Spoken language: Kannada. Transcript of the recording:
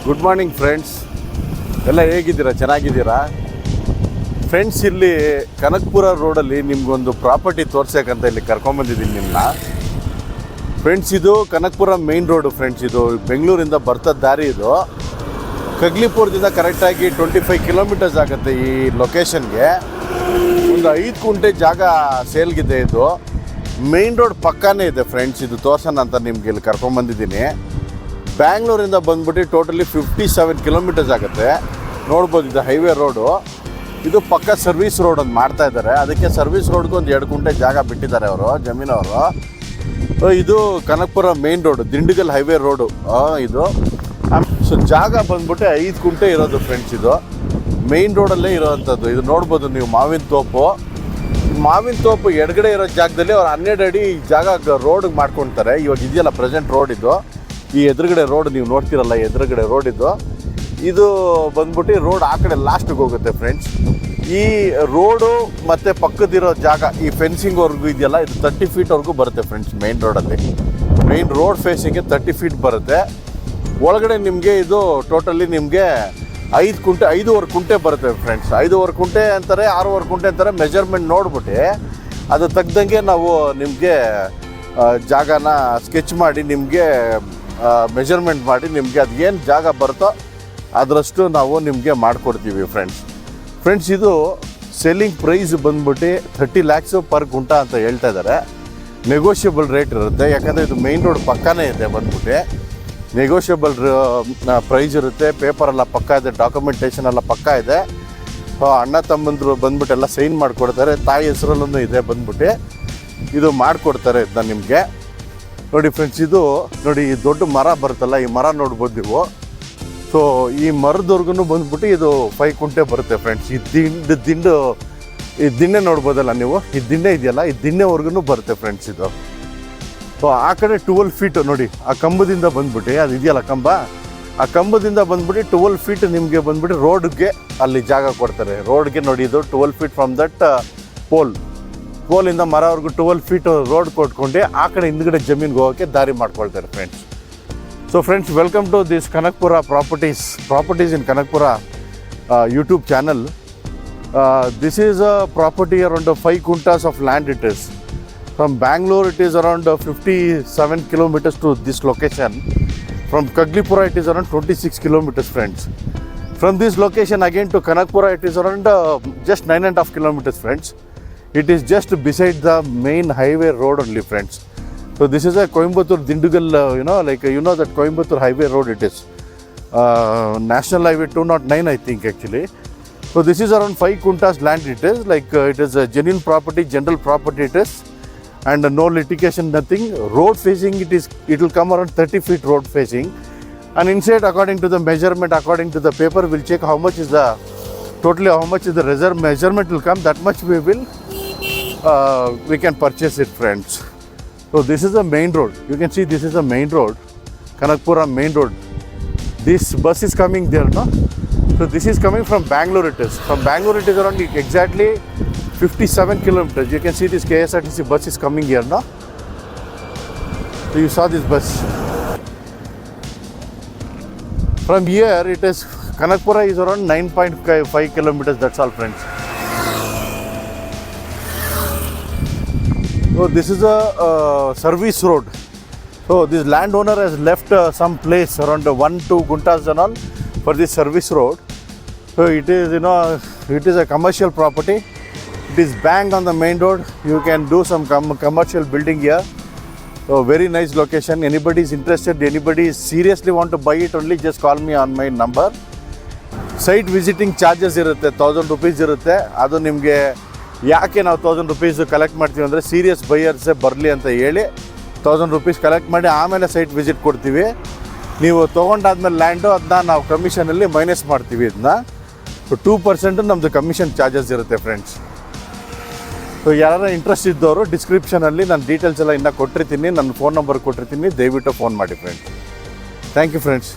ಗುಡ್ ಮಾರ್ನಿಂಗ್ ಫ್ರೆಂಡ್ಸ್, ಎಲ್ಲ ಹೇಗಿದ್ದೀರಾ? ಚೆನ್ನಾಗಿದ್ದೀರಾ ಫ್ರೆಂಡ್ಸ್? ಇಲ್ಲಿ ಕನಕಪುರ ರೋಡಲ್ಲಿ ನಿಮ್ಗೊಂದು ಪ್ರಾಪರ್ಟಿ ತೋರ್ಸೋಕ್ಕಂತ ಇಲ್ಲಿ ಕರ್ಕೊಂಬಂದಿದ್ದೀನಿ ನಿಮ್ಮನ್ನ. ಫ್ರೆಂಡ್ಸ್, ಇದು ಕನಕಪುರ ಮೇನ್ ರೋಡು ಫ್ರೆಂಡ್ಸ್. ಇದು ಬೆಂಗಳೂರಿಂದ ಬರ್ತಾ ದಾರಿ. ಇದು ಕಗ್ಲಿಪುರದಿಂದ ಕರೆಕ್ಟಾಗಿ 25 ಕಿಲೋಮೀಟರ್ಸ್ ಆಗುತ್ತೆ ಈ ಲೊಕೇಶನ್ಗೆ. ಒಂದು 5 ಗುಂಟೆ ಜಾಗ ಸೇಲ್ಗಿದೆ. ಇದು ಮೇನ್ ರೋಡ್ ಪಕ್ಕನೇ ಇದೆ ಫ್ರೆಂಡ್ಸ್. ಇದು ತೋರ್ಸೋಣ ಅಂತ ನಿಮ್ಗೆ ಇಲ್ಲಿ ಕರ್ಕೊಂಬಂದಿದ್ದೀನಿ. ಬ್ಯಾಂಗ್ಳೂರಿಂದ ಬಂದ್ಬಿಟ್ಟು ಟೋಟಲಿ 57 ಕಿಲೋಮೀಟರ್ಸ್ ಆಗುತ್ತೆ. ನೋಡ್ಬೋದು, ಇದು ಹೈವೇ ರೋಡು. ಇದು ಪಕ್ಕ ಸರ್ವಿಸ್ ರೋಡ್ ಒಂದು ಮಾಡ್ತಾ ಇದ್ದಾರೆ. ಅದಕ್ಕೆ ಸರ್ವಿಸ್ ರೋಡ್ಗೆ ಒಂದು 2 ಗುಂಟೆ ಜಾಗ ಬಿಟ್ಟಿದ್ದಾರೆ ಅವರು, ಜಮೀನವರು. ಇದು Kanakapura main road, Dindigul highway road ಇದು. ಸೊ ಜಾಗ ಬಂದ್ಬಿಟ್ಟು 5 ಗುಂಟೆ ಇರೋದು ಫ್ರೆಂಡ್ಸ್. ಇದು ಮೇನ್ ರೋಡಲ್ಲೇ ಇರೋವಂಥದ್ದು. ಇದು ನೋಡ್ಬೋದು ನೀವು, ಮಾವಿನ ತೋಪು ಎಡಗಡೆ ಇರೋ ಜಾಗದಲ್ಲಿ ಅವ್ರು 12 ಅಡಿ ಜಾಗ ರೋಡಿಗೆ ಮಾಡ್ಕೊಳ್ತಾರೆ. ಇವಾಗ ಇದೆಯಲ್ಲ ಪ್ರೆಸೆಂಟ್ ರೋಡ್ ಇದು. ಈ ಎದುರುಗಡೆ ರೋಡ್ ನೀವು ನೋಡ್ತಿರಲ್ಲ, ಎದುರುಗಡೆ ರೋಡ್ ಇದು ಬಂದ್ಬಿಟ್ಟು ರೋಡ್ ಆ ಕಡೆ ಲಾಸ್ಟಿಗೆ ಹೋಗುತ್ತೆ ಫ್ರೆಂಡ್ಸ್. ಈ ರೋಡು ಮತ್ತು ಪಕ್ಕದಿರೋ ಜಾಗ ಈ ಫೆನ್ಸಿಂಗ್ವರೆಗೂ ಇದೆಯಲ್ಲ, ಇದು 30 ಫೀಟ್ವರೆಗೂ ಬರುತ್ತೆ ಫ್ರೆಂಡ್ಸ್. ಮೇನ್ ರೋಡಲ್ಲಿ ಮೇನ್ ರೋಡ್ ಫೇಸಿಂಗ್ಗೆ 30 ಫೀಟ್ ಬರುತ್ತೆ. ಒಳಗಡೆ ನಿಮಗೆ ಇದು ಟೋಟಲಿ ನಿಮಗೆ 5.5 ಕುಂಟೆ ಬರುತ್ತೆ ಫ್ರೆಂಡ್ಸ್. 5.5 ಕುಂಟೆ ಅಂತಾರೆ, 6.5 ಕುಂಟೆ ಅಂತಾರೆ. ಮೆಜರ್ಮೆಂಟ್ ನೋಡ್ಬಿಟ್ಟು ಅದು ತಗ್ದಂಗೆ ನಾವು ನಿಮಗೆ ಜಾಗನ ಸ್ಕೆಚ್ ಮಾಡಿ ನಿಮಗೆ ಮೆಜರ್ಮೆಂಟ್ ಮಾಡಿ ನಿಮಗೆ ಅದು ಏನು ಜಾಗ ಬರುತ್ತೋ ಅದರಷ್ಟು ನಾವು ನಿಮಗೆ ಮಾಡಿಕೊಡ್ತೀವಿ ಫ್ರೆಂಡ್ಸ್. ಇದು ಸೆಲ್ಲಿಂಗ್ ಪ್ರೈಸ್ ಬಂದ್ಬಿಟ್ಟು 30 lakhs ಪರ್ ಗುಂಟ ಅಂತ ಹೇಳ್ತಾ ಇದ್ದಾರೆ. ನೆಗೋಷಿಯಬಲ್ ರೇಟ್ ಇರುತ್ತೆ, ಯಾಕಂದರೆ ಇದು ಮೇನ್ ರೋಡ್ ಪಕ್ಕನೇ ಇದೆ. ಬಂದ್ಬಿಟ್ಟು ನೆಗೋಷಿಯಬಲ್ ಪ್ರೈಸ್ ಇರುತ್ತೆ. ಪೇಪರೆಲ್ಲ ಪಕ್ಕ ಇದೆ, ಡಾಕ್ಯುಮೆಂಟೇಷನ್ ಎಲ್ಲ ಪಕ್ಕ ಇದೆ. ಅಣ್ಣ ತಮ್ಮಂದರು ಬಂದ್ಬಿಟ್ಟು ಎಲ್ಲ ಸೈನ್ ಮಾಡಿಕೊಡ್ತಾರೆ. ತಾಯಿ ಹೆಸರಲ್ಲೂ ಇದೆ. ಬಂದ್ಬಿಟ್ಟು ಇದು ಮಾಡಿಕೊಡ್ತಾರೆ ಇದನ್ನ ನಿಮಗೆ. ನೋಡಿ ಫ್ರೆಂಡ್ಸ್, ಇದು ನೋಡಿ, ಈ ದೊಡ್ಡ ಮರ ಬರುತ್ತಲ್ಲ, ಈ ಮರ ನೋಡ್ಬೋದು ನೀವು. ಸೊ ಈ ಮರದವರೆಗೂ ಬಂದ್ಬಿಟ್ಟು ಇದು 5 ಕುಂಟೆ ಬರುತ್ತೆ ಫ್ರೆಂಡ್ಸ್. ಈ ದಿಣ್ಣೆ ನೋಡ್ಬೋದಲ್ಲ ನೀವು, ಈ ದಿಣ್ಣೆ ಇದೆಯಲ್ಲ, ಈ ದಿಣ್ಣೆವರೆಗೂ ಬರುತ್ತೆ ಫ್ರೆಂಡ್ಸ್ ಇದು. ಸೊ ಆ ಕಡೆ 12 ಫೀಟ್ ನೋಡಿ, ಆ ಕಂಬದಿಂದ ಬಂದ್ಬಿಟ್ಟು ಅದು ಇದೆಯಲ್ಲ ಕಂಬ, ಆ ಕಂಬದಿಂದ ಬಂದ್ಬಿಟ್ಟು 12 ಫೀಟ್ ನಿಮಗೆ ಬಂದ್ಬಿಟ್ಟು ರೋಡ್ಗೆ ಅಲ್ಲಿ ಜಾಗ ಕೊಡ್ತಾರೆ. ರೋಡ್ಗೆ ನೋಡಿ, ಇದು 12 ಫೀಟ್ ಫ್ರಮ್ ದಟ್ ಪೋಲಿಂದ ಮರವರೆಗೂ 12 ಫೀಟ್ ರೋಡ್ ಕೊಟ್ಕೊಂಡು ಆ ಕಡೆ ಹಿಂದ್ಗಡೆ ಜಮೀನಿಗೆ ಹೋಗೋಕ್ಕೆ ದಾರಿ ಮಾಡ್ಕೊಳ್ತಾರೆ friends. So friends, welcome to this Kanakapura properties in Kanakapura YouTube channel. This is a property around 5 kuntas of land it is. From Bangalore it is around 57 kilometers to this location. From Kaglipura it is around 26 kilometers friends. From this location again to Kanakpura it is around just 9.5 kilometers friends. It is just beside the main highway road only friends. So this is a Coimbatore Dindigal, that Coimbatore highway road it is. National highway 209 I think actually. So this is around 5 kuntas land it is. It is a genuine property, general property it is. And no litigation, nothing. Road facing it will come around 30 feet road facing. And inside, according to the measurement, according to the paper, we'll check how much is the reserve measurement will come, that much we can purchase it friends. So this is the main road. You can see this is the main road, Kanakpura main road. This bus is coming there, no? So this is coming from Bangalore it is. From Bangalore it is around exactly 57 kilometers. You can see this KSRTC bus is coming here, no? So you saw this bus. From here it is, Kanakpura is around 9.5 kilometers, that's all friends. So this is a service road. So this landowner has left some place around 1-2 kuntas and all for this service road. So it is a commercial property. It is bang on the main road. You can do some commercial building here. So very nice location. Anybody is interested, anybody is seriously want to buy it, only just call me on my number. Site visiting charges irutte, 1000 rupees irutte. Adu nimge ಯಾಕೆ ನಾವು 1000 rupees ಕಲೆಕ್ಟ್ ಮಾಡ್ತೀವಿ ಅಂದರೆ, ಸೀರಿಯಸ್ ಬೈಯರ್ಸೇ ಬರಲಿ ಅಂತ ಹೇಳಿ 1000 rupees ಕಲೆಕ್ಟ್ ಮಾಡಿ ಆಮೇಲೆ ಸೈಟ್ ವಿಸಿಟ್ ಕೊಡ್ತೀವಿ. ನೀವು ತೊಗೊಂಡಾದ್ಮೇಲೆ ಲ್ಯಾಂಡು ಅದನ್ನ ನಾವು ಕಮಿಷನಲ್ಲಿ ಮೈನಸ್ ಮಾಡ್ತೀವಿ. ಇದನ್ನ 2% ನಮ್ಮದು ಕಮಿಷನ್ ಚಾರ್ಜಸ್ ಇರುತ್ತೆ ಫ್ರೆಂಡ್ಸ್. ಸೊ ಯಾರು ಇಂಟ್ರೆಸ್ಟ್ ಇದ್ದವರು ಡಿಸ್ಕ್ರಿಪ್ಷನಲ್ಲಿ ನಾನು ಡೀಟೇಲ್ಸ್ ಎಲ್ಲ ಇನ್ನೂ ಕೊಟ್ಟಿರ್ತೀನಿ, ನನ್ನ ಫೋನ್ ನಂಬರ್ ಕೊಟ್ಟಿರ್ತೀನಿ, ದಯವಿಟ್ಟು ಫೋನ್ ಮಾಡಿ ಫ್ರೆಂಡ್ಸ್. Thank you friends.